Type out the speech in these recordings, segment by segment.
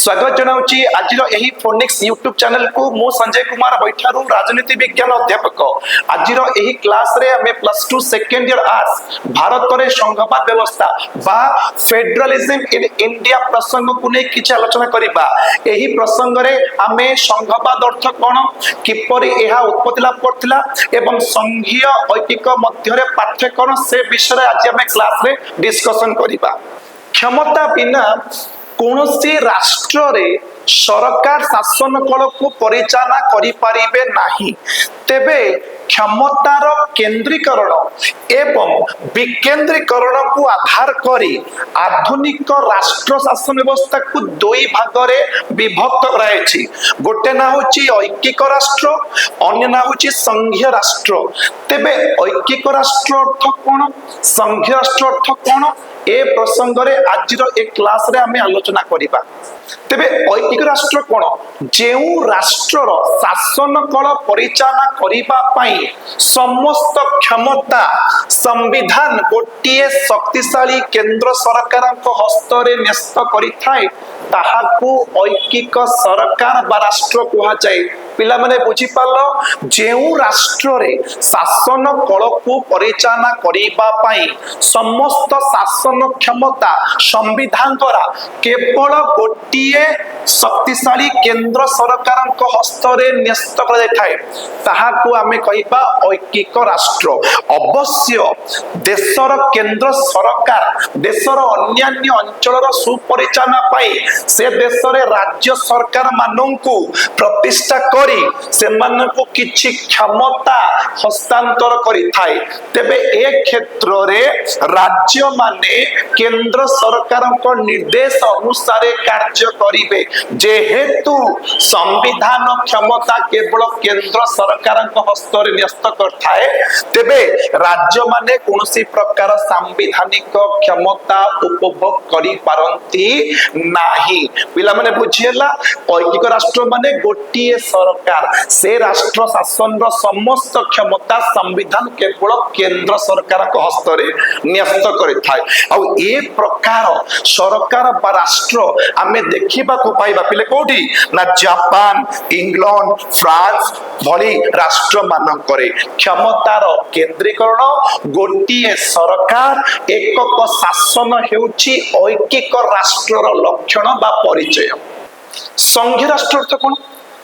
स्वागत जनाऊँगी आज यही फोनिक्स यूट्यूब चैनल को मु संजय कुमार बैठारू राजनीति विज्ञान अध्यापक आज यही क्लास रे हमें +2 सेकेंड ईयर आर्ट्स भारत रे संघवाद व्यवस्था बा फेडरलिज्म इन इंडिया प्रसंग को नहीं किसी आलोचना करिबा। यही प्रसंग रे हमें संघवाद अर्थ कौन किपरि एहा उत्पत्ति लाभ करथिला एवं संघीय ऐतिक मध्य रे पार्थक्य कौन से विषय आज हमें क्लास रे डिस्कशन करिबा। क्षमता बिना कौनसी राष्ट्र रे सरकार शासन कल को परिचालना करि परिबे नाही। तेबे क्षमतार केंद्रीकरण एवं विकेंद्रीकरण को आधार करी आधुनिक राष्ट्र शासन व्यवस्था को दुई भाग रे विभक्त करायछि। गोटे ना होछि ऐकिक राष्ट्र, अन्य ना होछि संघीय राष्ट्र। तेबे ऐकिक राष्ट्र अर्थ कोन, संघीय राष्ट्र अर्थ कोन, ए प्रसंग रे आज एक क्लास रे हमें आलोचना करिबा। तेबे ऐकिक राष्ट्र कोन, जेउ राष्ट्र शासन कल परिचालना करिबा पई समस्त क्षमता संविधान गोटिए शक्तिशाली केंद्र सरकार हस्त रे न्यस्त करिथाय ताहाकू ऐकिक सरकार बा राष्ट्र कुहा जाय। पिला माने बुझी पालो, जेउ राष्ट्र रे शासन कल को परिचालना करिबा पई समस्त शासन क्षमता संविधान द्वारा केवल गोटिए शक्तिशाली केंद्र सरकार हस्त रे न्यस्त कर जाय ताहाकू आमे कहिबा ऐकिक राष्ट्र। अवश्य देशर केंद्र सरकार देशर अन्यान्य अंचलर सुपरिचालना पाई से देशरे राज्य सरकार माननकु प्रतिष्ठा करी से माननकु किछि क्षमता हस्तांतर करि थाए। तेबे ए क्षेत्र रे राज्य माने केंद्र सरकारक निर्देश अनुसार कार्य करिवे। जेहेतु संविधान क्षमता केवल केंद्र सरकारक हस्त रे न्यस्त करथाए, तेबे राज्य माने कोनोसी प्रकार संवैधानिक क्षमता उपभोग करि पारंती नाही। पिला माने बुझियला, ऐकिक राष्ट्र माने गोटिए सरकार, से राष्ट्र शासन रो समस्त क्षमता संविधान केवल केंद्र सरकारक हस्त रे न्यस्त करिथाए। आ ए प्रकार सरकार बा राष्ट्र आमे देखिबा को पाइबा पिले कोठी ना जापान, इंग्लैंड, फ्रांस भली राष्ट्र मानकरे क्षमतार केंद्रीकरण गोटिए सरकार एकक शासन हेउछि ऐकिक राष्ट्रर लक्षण बा परिचय। संघीय राष्ट्र अर्थ कोन,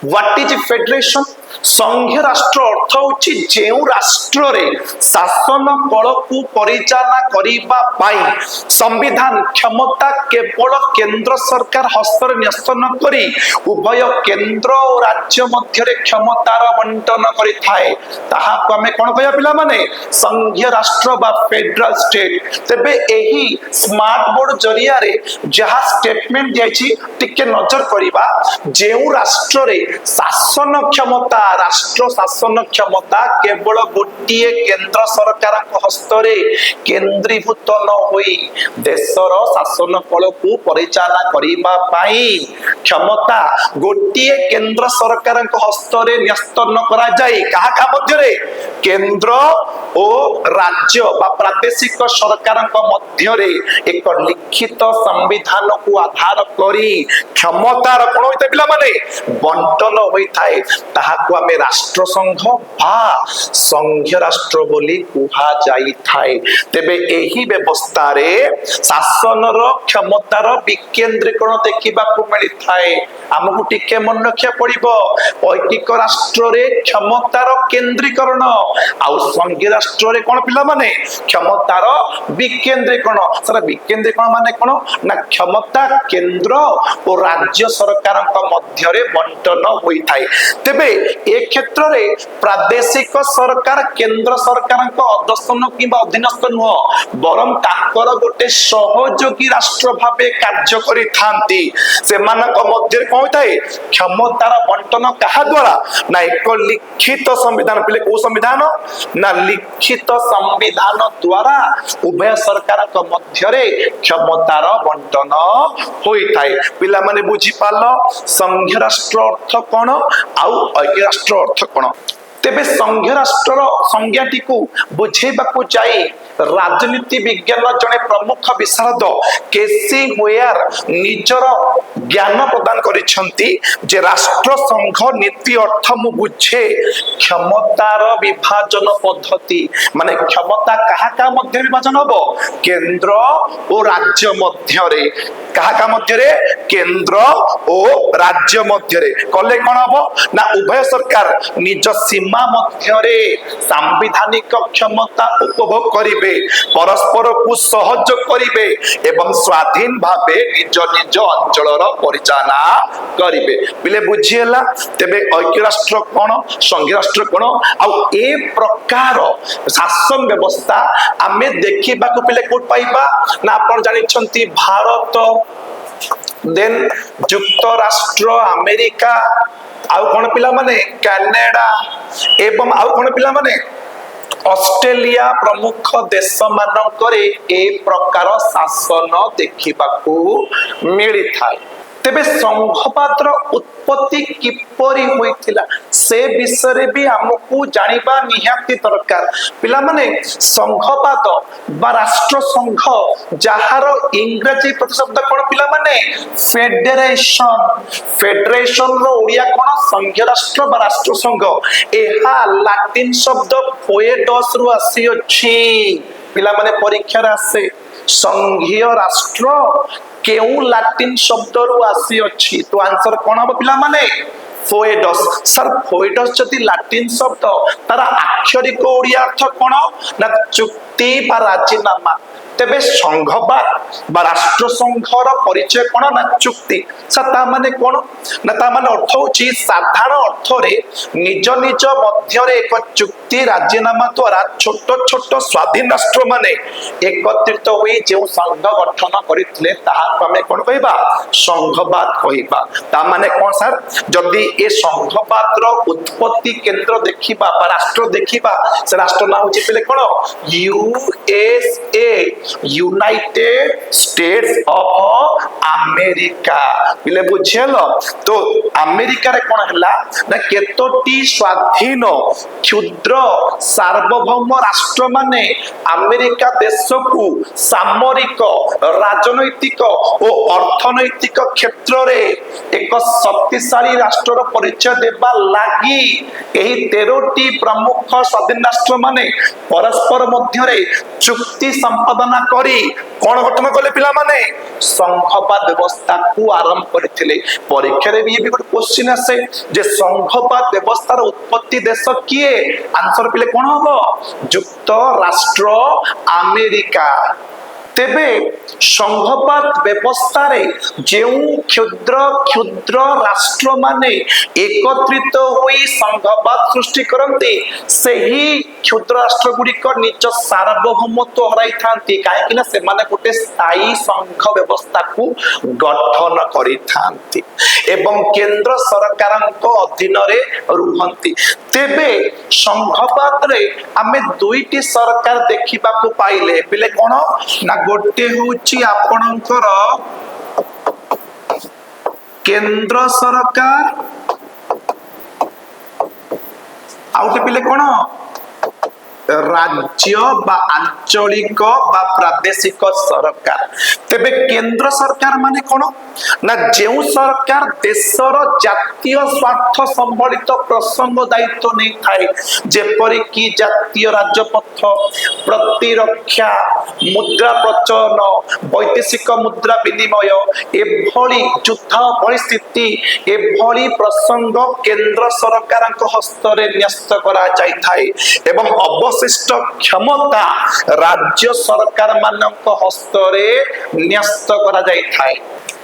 व्हाट इज फेडरेशन? संघीय राष्ट्र अर्थ होछि जेउ राष्ट्र रे शासन कल को परिचालना करिबा पाई संविधान क्षमता केवल केंद्र सरकार हस्त रे न्यस्त न करी उभय केंद्र और राज्य मध्य रे क्षमतार बंटन करि थाए ताहा को हमें कोन कहया पिला माने संघीय राष्ट्र बा फेडरल स्टेट। तेबे एही स्मार्ट बोर्ड जरिया रे जहा स्टेटमेंट दियाछि टिके नजर करिबा। जेउ राष्ट्र रे शासन क्षमता राष्ट्र शासन क्षमता केवल गोटिए केंद्र सरकार हस्त रे केंद्रीभूत न होई देशर शासन कल को परिचालना करिबा पाई क्षमता गोटिए केंद्र सरकार हस्त रे न्यस्त न करा जाय काहा मध्य रे केंद्र और राज्य बा प्रादेशिक सरकार मध्य रे एक लिखित संविधान को आधार करी क्षमतार कोन होइते पिला माने बंटन होई थाए ताहाकू आमे राष्ट्र संघ बा संघीय राष्ट्र बोली कुहा जाई थाए। तेबे एही व्यवस्था रे शासनर क्षमतार विकेंद्रीकरण देखिबा को मिली थाए। हमकु टिके मन रखिया पड़िबो, ऐकिक राष्ट्र रे क्षमतार केंद्रीकरण आ संघीय राष्ट्र रे कोन पिला माने क्षमतार विकेंद्रीकरण। सारा विकेंद्रीकरण माने कोन ना क्षमता केंद्र और राज्य सरकार मध्य रे बंटन होई थाए। तेबे ए क्षेत्र रे प्रादेशिक सरकार केंद्र सरकार अधस्तन किबा अधीनस्थ नुह बरम ताकर गोटे सहयोगी राष्ट्र भाबे कार्य करि थांती। से मानक मध्य कोन थाए क्षमतार बंटन कहा द्वारा ना एक लिखित संविधान पिले को संविधान ना लिखित संविधान द्वारा उभय सरकार मध्य रे क्षमतार बंटन होई थाए। पिला माने बुझी पालो संघीय राष्ट्र अर्थ कोन आउ ऐकिक राष्ट्र अर्थ कोन। तेबे संघीय राष्ट्र संज्ञाटी को बुझेबा को जाई राजनीति विज्ञान जड़े प्रमुख विशारद केसी हुयार निजर ज्ञान प्रदान करिसेंती जे राष्ट्र संघ नीति अर्थ मु बुझे क्षमतार विभाजन पद्धति माने क्षमता कहा मध्य विभाजन हबो केंद्र और राज्य मध्य रे कहा मध्य रे केंद्र और राज्य मध्य रे कले कोन हबो ना उभय सरकार निज सीमा मध्य रे सांविधानिक क्षमता उपभोग करिवे परस्पर को सहयोग करिवे एवं स्वाधीन भावे निज निज अंचलर परिचालना करिवे बिले बुझिएला तेबे ऐक्य राष्ट्र कोन संघीय राष्ट्र कोन आ ए प्रकार शासन व्यवस्था आमे देखिबा को पिले कोट पाइबा ना आपण जानि छंती भारत देन युक्त राष्ट्र अमेरिका आउ कोन पिला माने कनाडा एवं आउ कोन पिला माने ऑस्ट्रेलिया प्रमुख देश मानकरे ए प्रकार शासन देखिबाकू मिली थाए तेबे संघवादर उत्पत्ति किपरि होइथिला से विषय भी हमकू जानिबा निहाती दरकार पिला माने संघवाद बा राष्ट्र संघ जहार इंग्रजी प्रतिशब्द कोन पिला माने फेडरेशन फेडरेशन रो ओडिया कोन संघीय राष्ट्र बा राष्ट्र संघ एहा लैटिन शब्द फोएडस रु आसी अछि पिला माने परीक्षा रे आसे संघीय राष्ट्र केउ लैटिन शब्द रु आसी अछि तो आंसर कोन हो पिला माने फोएडस सर फोएडस जति लैटिन शब्द तारा आक्षरिक ओडिया अर्थ कोन ना चुक्ति बा राजीनामा तेबे संघवाद बा राष्ट्र संघर परिचय कोन ना चुक्ति सता माने कोन ना ता माने अर्थ होची साधारण अर्थ रे निज निज मध्य रे एक चुक्ति राजीनामा द्वारा छोट छोट स्वाधीन राष्ट्र माने एकत्रित होई जे संघ गठन करितले ताहा हमें कोन कहबा संघवाद कहबा ता माने कोन सर जदी ए संघवादर उत्पत्ति केंद्र देखिबा बा राष्ट्र देखिबा से राष्ट्र नाम होची पले कोन USA united states of America बिले बुझेलो तो अमेरिका रे कोन हला ना केतोटी स्वाधीन क्षुद्र सार्वभौम राष्ट्र माने अमेरिका देश को सामरिक राजनैतिक और अर्थनैतिक क्षेत्र रे एक शक्तिशाली राष्ट्र परिचय देबा लागि एही 13टी प्रमुख स्वाधीन राष्ट्र माने परस्पर मध्य रे चुक्ति संपादन करी कोन गठन कले पिला माने संघवाद व्यवस्था को आरंभ करथिले परीक्षा रे भी गोटे क्वेश्चन आसे जे संघवाद व्यवस्थार उत्पत्ति देश किए आंसर पिले कोन हबो युक्त राष्ट्र अमेरिका तेबे संघवाद व्यवस्था रे जेउ क्षुद्र क्षुद्र राष्ट्र माने एकत्रित होई संघवाद सृष्टि करते सेही क्षुद्र राष्ट्र गुडी को निज सार्वभौमत्व हराई थांती काहे कि ना से माने गोटे स्थायी संघ व्यवस्था को गठन करि थांती एवं केंद्र सरकार को अधीन रे रुहंती तेबे संघवाद रे आमे दुईटी सरकार देखिबा को पाइले पिले कोन ना गोटे होची आपणकर केंद्र सरकार आउटे पिले कोन राज्य बा आंचलिक बा प्रादेशिक सरकार तेबे केंद्र सरकार माने कोन ना जेउ सरकार देशर जातीय स्वार्थ संबलित प्रसंग दायित्व नै थाए जेपरि कि जातीय राजपथ प्रतिरक्षा मुद्रा प्रचलन वैदेशिक मुद्रा विनिमय एभली युद्ध परिस्थिति एभली प्रसंग केंद्र सरकारक हस्तरे न्यस्त करा जाय थाए एवं अवशिष्ट क्षमता राज्य सरकार मानक हस्तरे न्यस्त करा जाय थाए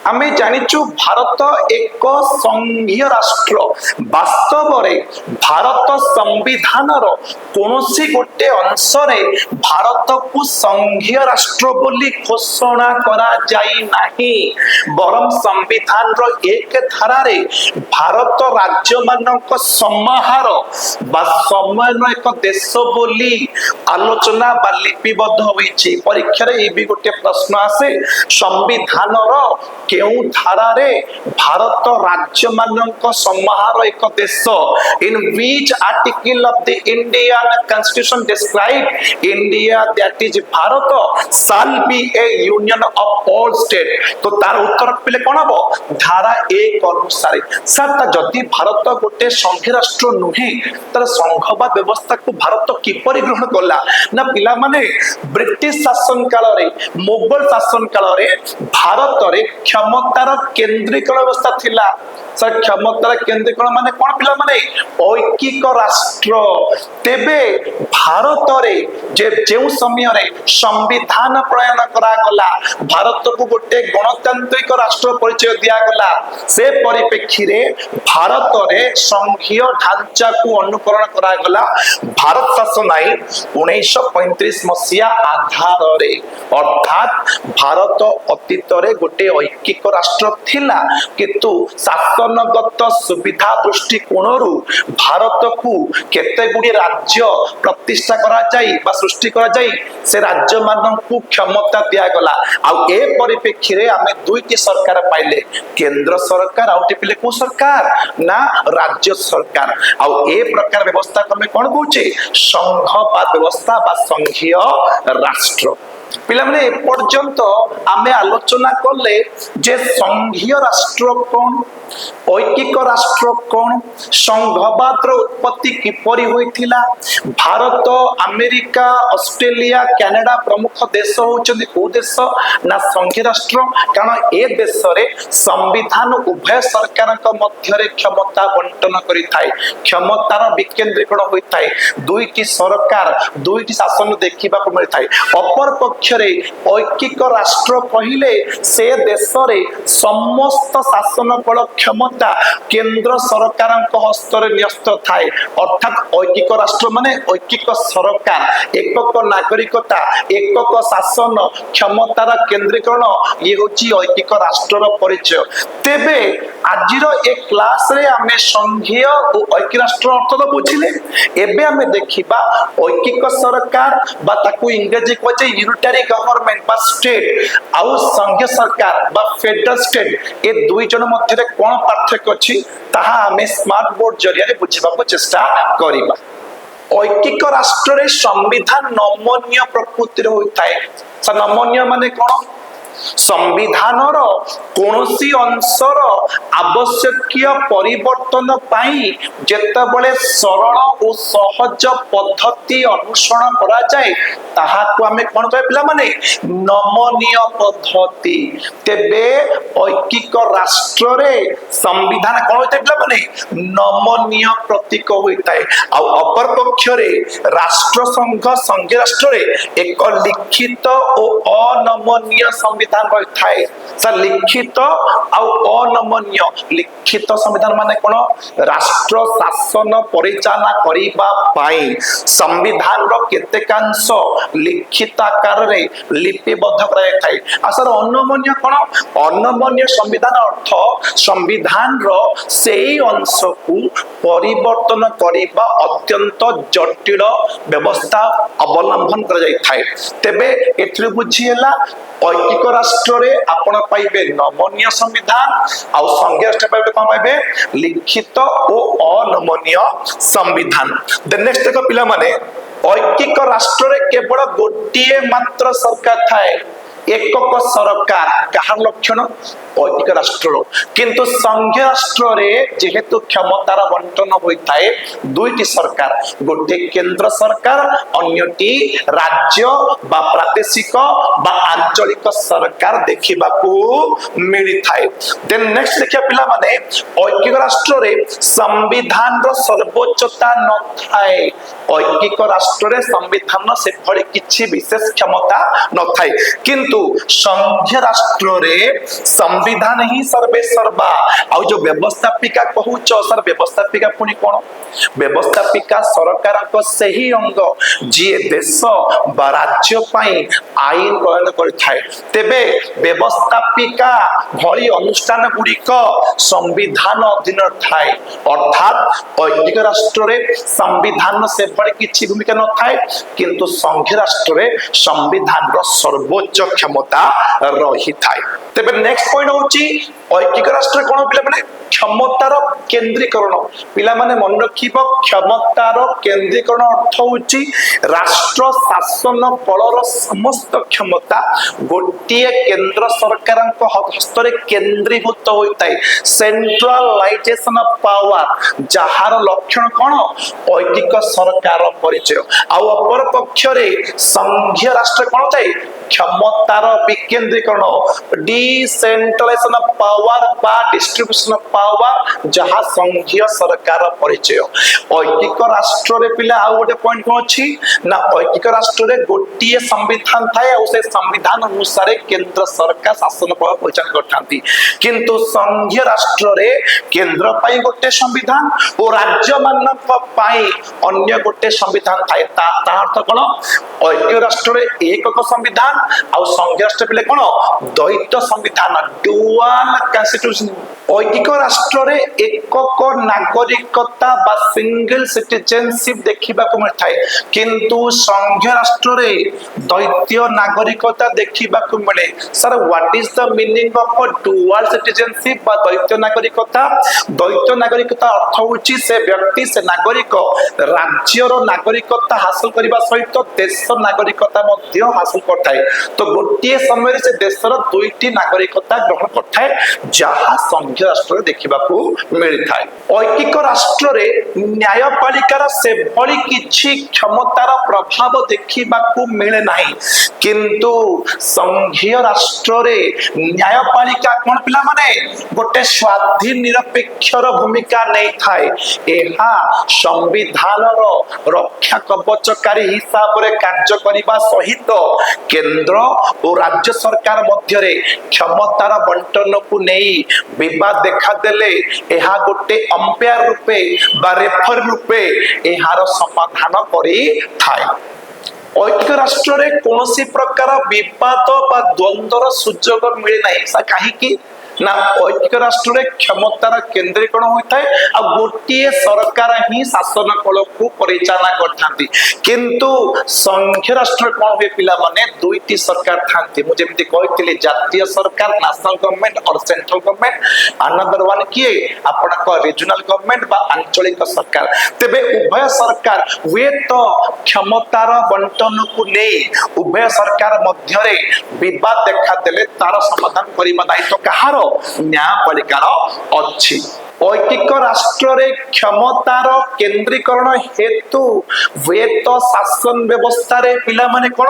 आमे जानिचु भारत एक संघीय राष्ट्र वास्तव रे भारत संविधान रो कोनोसी गोटे अंश रे भारत को संघीय राष्ट्र बोली घोषणा करा जाई नाही बरम संविधान रो एक धारा रे भारत राज्य मानक समाहार बा समन्वय एक देश बोली आलोचना बा लिपिबद्ध होईची परीक्षा रे ए भी गोटे प्रश्न आसे संविधान रो କେଉଁ ଧାରାରେ ଭାରତ ରାଜ୍ୟ ମାନଙ୍କ ସମାହାର ଏକ ଦେଶ in which article of the Indian constitution describe India that is Bharata shall be a union of all state तो तार उत्तर पिले कोन हबो धारा 1 अनुसार सर जदि भारत गोटे संघ राष्ट्र नुहे तर संघबा व्यवस्था को भारत किपरि ग्रहण कला ना पिला माने ब्रिटिश शासन काल रे मोगल शासन काल रे भारत रे क्षमतार केंद्रीकरण व्यवस्था थिला सर क्षमतार केंद्रीकरण माने कोन पिला माने ऐकिक राष्ट्र तेबे भारत रे जे समय रे संविधान प्रणयन करा गला भारत को गोटे गणतांत्रिक राष्ट्र परिचय दिया गला से परिप्रेक्षी रे भारत रे संघीय ढांचा को अनुकरण करा गला भारत शासन आईन 1935 मसिया आधार रे अर्थात भारत अतीत रे गोटे ऐकिक राष्ट्र थिला किंतु शासनगत सुविधा दृष्टिकोण रु भारत को केते गुडी राज्य प्रतिष्ठा करा जाई बा सृष्टि करा जाई से राज्य मानन को क्षमता दिया गला आ ए परिप्रेक्षी रे हमें दुईटी सरकार पाइले केंद्र सरकार आउटे पिले को सरकार ना राज्य सरकार आ ए प्रकार व्यवस्था को हमें कोन कहूचे संघवाद व्यवस्था बा संघीय राष्ट्र पिला माने ए पर्यंत आमे आलोचना करले जे संघीय राष्ट्र कोन ऐकिक राष्ट्र कोन संघवाद उत्पत्ति किपरि होइथिला भारत अमेरिका ऑस्ट्रेलिया कनाडा प्रमुख देश होचंदी को देश ना संघीय राष्ट्र कारण ए देश रे संविधान उभय सरकार मध्य रे क्षमता बंटन करि थाए क्षमतार विकेंद्रीकरण होई थाए दुईटी सरकार दुईटी शासन देखिबा को मिल थाए अपर पक्ष रे ऐकिक राष्ट्र कहिले से देश रे समस्त शासन बल क्षमता केंद्र सरकार हस्तर न्यस्त थाए अर्थात ऐकिक राष्ट्र माने ऐकिक सरकार एकक नागरिकता एकक शासन क्षमतार केंद्रीकरण ये होची ऐकिक राष्ट्रर परिचय तेबे आजिर ए क्लास रे हमें संघीय और ऐकिक राष्ट्र अर्थ तो बुझिले एबे हमें देखिबा ऐकिक सरकार बा ताकू इंग्रजी कहचे यूनिटरी गवर्नमेंट बा स्टेट आउ संघीय सरकार बा फेडरल स्टेट ए दुई जन मध्य कोन पार्थक्य अछि ताहा हमें स्मार्ट बोर्ड जरिया रे बुझिबा चेष्टा करिबा ऐकिक राष्ट्र रे संविधान नमनीय प्रकृतिर होइथाय स नमनीय माने कोन संविधानर कोनोसी अंशर आवश्यकीय परिवर्तन पाई जेतेबेले सरल और सहज पद्धति अनुसरण करा जाए ताहा को हमें कोन कहे पिला माने नमनीय पद्धति तेबे ऐकिक राष्ट्र रे संविधान कोन होइते पिला माने नमनीय प्रतीक होइताय आ अपर पक्ष रे राष्ट्र संघ संघीय राष्ट्र रे एक लिखित और अनमनीय संविधान थाए सर लिखित आउ अनमनीय लिखित संविधान माने कोन राष्ट्र शासन परिचालना करिबा पाई संविधान रो केतेकांश लिखित आकार रे लिपिबद्ध कराय थाए आ सर अनमनीय कोन अनमनीय संविधान अर्थ संविधान रो सेही अंश को परिवर्तन करिबा अत्यंत जटिल व्यवस्था अवलंबन कर जाय थाए तेबे एथि बुझिएला ऐकिक राष्ट्र रे आपण पाइबे नमनीय संविधान आउ संघीय राष्ट्र पाइबे कोन पाइबे लिखित और अनमनीय संविधान द नेक्स्ट को पिला माने ऐकिक राष्ट्र रे केवल गोटिए मात्र सरकार थाए एकक सरकार कहार लक्षण ऐकिक राष्ट्र किंतु संघीय राष्ट्र रे जेहेतु क्षमतार बंटन होइथाए दुईटी सरकार गोटे केंद्र सरकार अन्यटी राज्य बा प्रादेशिक बा आंचलिक सरकार देखिबा को मिली थाए देन नेक्स्ट देखिया पिला माने ऐकिक राष्ट्र रे संविधान रो सर्वोच्चता न थाए ऐकिक राष्ट्र रे संविधान से भली किछि विशेष क्षमता न थाए किंतु संघीय राष्ट्र रे संविधान ही सर्वे सर्वा आ जो व्यवस्थापिका कहूच सर व्यवस्थापिका पुनी कोन व्यवस्थापिका सरकार को सही अंग जे देश बा राज्य पाई आईन प्रणयन करथाय तेबे व्यवस्थापिका भली अनुष्ठान गुड़िक संविधान अधीन थाए अर्थात ऐकिक राष्ट्र रे संविधान से बड़ी किछि भूमिका न थाए किंतु संघीय राष्ट्र रे संविधान रो सर्वोच्च क्षमता रही थाए। तेबे नेक्स्ट पॉइंट होची ऐकिक राष्ट्र कोन पिला माने क्षमतार केंद्रीकरण। पिला माने मन रखिबो क्षमतार केंद्रीकरण अर्थ होची राष्ट्र शासन बलर समस्त क्षमता गोटिए केंद्र सरकारक हस्तरे केंद्रीभूत होइताय। सेंट्रलाइजेशन ऑफ पावर जहार लक्षण कोन ऐकिक सरकार परिचय। आ अपर पक्षरे संघीय राष्ट्र कोन थाय क्षमतार विकेंद्रीकरण डिसेंट्रलाइजेशन ऑफ पावर बा डिस्ट्रीब्यूशन ऑफ पावर जहा संघीय सरकार परिचय। ऐकिक राष्ट्र रे पिला आ गोटे पॉइंट कोन अछि ना ऐकिक राष्ट्र रे गोटिए संविधान थाए आ से संविधान अनुसार केंद्र सरकार शासन परिचालन करथांती। किंतु संघीय राष्ट्र रे केंद्र पाई गोटे संविधान और राज्य मानक पाई अन्य गोटे संविधान थाए। ता अर्थ कोन ऐकिक राष्ट्र रे एकक संविधान आ संघीय राष्ट्र पिले कोन द्वैत संविधान डुअल कॉन्स्टिट्यूशन। ऐकिक राष्ट्र रे एकक नागरिकता बा सिंगल सिटीजनशिप देखिबा को मिलथाय। किंतु संघीय राष्ट्र रे द्वैत नागरिकता देखिबा को मिले। Sir what is the meaning of dual citizenship बा द्वैत नागरिकता? द्वैत नागरिकता अर्थ होची से व्यक्ति से नागरिक राज्यर नागरिकता हासिल करबा सहित देश नागरिकता मध्ये हासिल करथाय। तो गोटिए समय से देशर दुईटी नागरिकता ग्रहण करथाय जहा संघीय राष्ट्र देखिबा को मिलि थाय। ऐकिक राष्ट्र रे न्यायपालिकार से भली किछि क्षमतार प्रभाव देखिबा को मिले नाही। किंतु संघीय राष्ट्र रे न्यायपालिका कोन पिला माने गोटे स्वाधीन निरपेक्षर भूमिका नै थाए। एहा संविधानर रक्षा कवचकारी हिसाब रे कार्य करिबा सहित केंद्र और राज्य सरकार मध्य रे क्षमतार बंटन को नहीं विवाद देखा देले एहा गोटे अंपायर रूपे बा रेफर रूपे एहार समाधान करी थाए। ऐकिक राष्ट्र रे कोनोसी प्रकार विवाद बा द्वंद्वर सुजोग मिले नाही। काहे कि ना ऐकिक राष्ट्र रे क्षमतार केंद्रीकरण होइथाय आ गोटिए सरकार ही शासन कल को परिचालना करथांती। किंतु संघीय राष्ट्र कोन होय पिला माने दुईटी सरकार थांती। मु जेमति कहितले जातीय सरकार नेशनल गवर्नमेंट और सेंट्रल गवर्नमेंट। अनदर वन किए आपनक रीजनल गवर्नमेंट बा आंचलिक सरकार। तेबे उभय सरकार वे तो क्षमतार बंटन को नै उभय सरकार मध्य रे विवाद देखा देले तार समाधान करिबा दायित्व कहार न्यायपालिकार अछि। ऐकिक राष्ट्र रे क्षमतार केंद्रीकरण हेतु वेत शासन व्यवस्था रे पिला माने कोन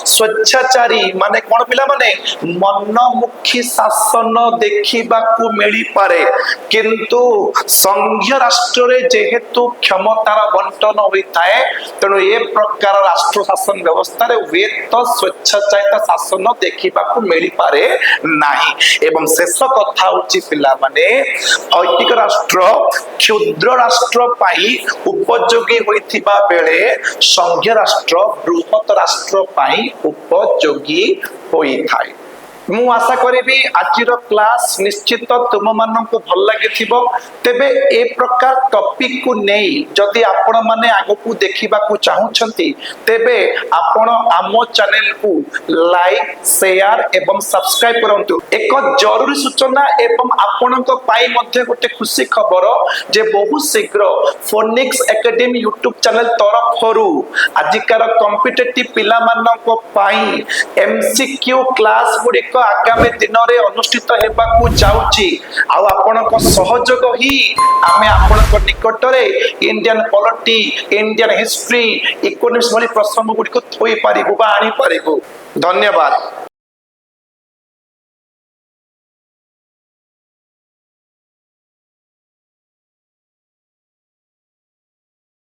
स्वेच्छाचारी माने कोन पिला माने मनमुखी शासन देखिबा को मिली पारे। किंतु संघीय राष्ट्र रे जेहेतु क्षमतार बंटन होई थाए तनो ए प्रकार राष्ट्र शासन व्यवस्था रे वेत स्वेच्छाचारित शासन देखिबा को मिली पारे नाही। एवं शेष कथा होची पिला माने ऐकिक राष्ट्र क्षुद्र राष्ट्र पाई उपयोगी होइथिबा बेले संघीय राष्ट्र बृहत राष्ट्र पाई उपयोगी होई थाए। मु आशा करिबी आजिर क्लास निश्चित तुम मानक भल लागिथिबो। तेबे ए प्रकार टॉपिक को नेई जदि आपण माने आगो को देखिबा को चाहुछंती तेबे आपण आम चैनल को लाइक शेयर एवं सब्सक्राइब करंतु। एक जरूरी सूचना एवं आपणक पाई मध्ये गोटे खुशी खबर जे बहुत शीघ्र फोनिक्स एकेडमी यूट्यूब चैनल तरफरु आजिकार कॉम्पिटिटिव पिला मानक पाई एमसीक्यू क्लास गुडी आगामी दिन रे अनुष्ठित हेबाकू जाउची। आ आपनक सहयोग ही आमे आपनक निकट रे Indian polity Indian history economics भली प्रसंग गुडी को थोई पारिबु बा आनी पारिबु। धन्यवाद।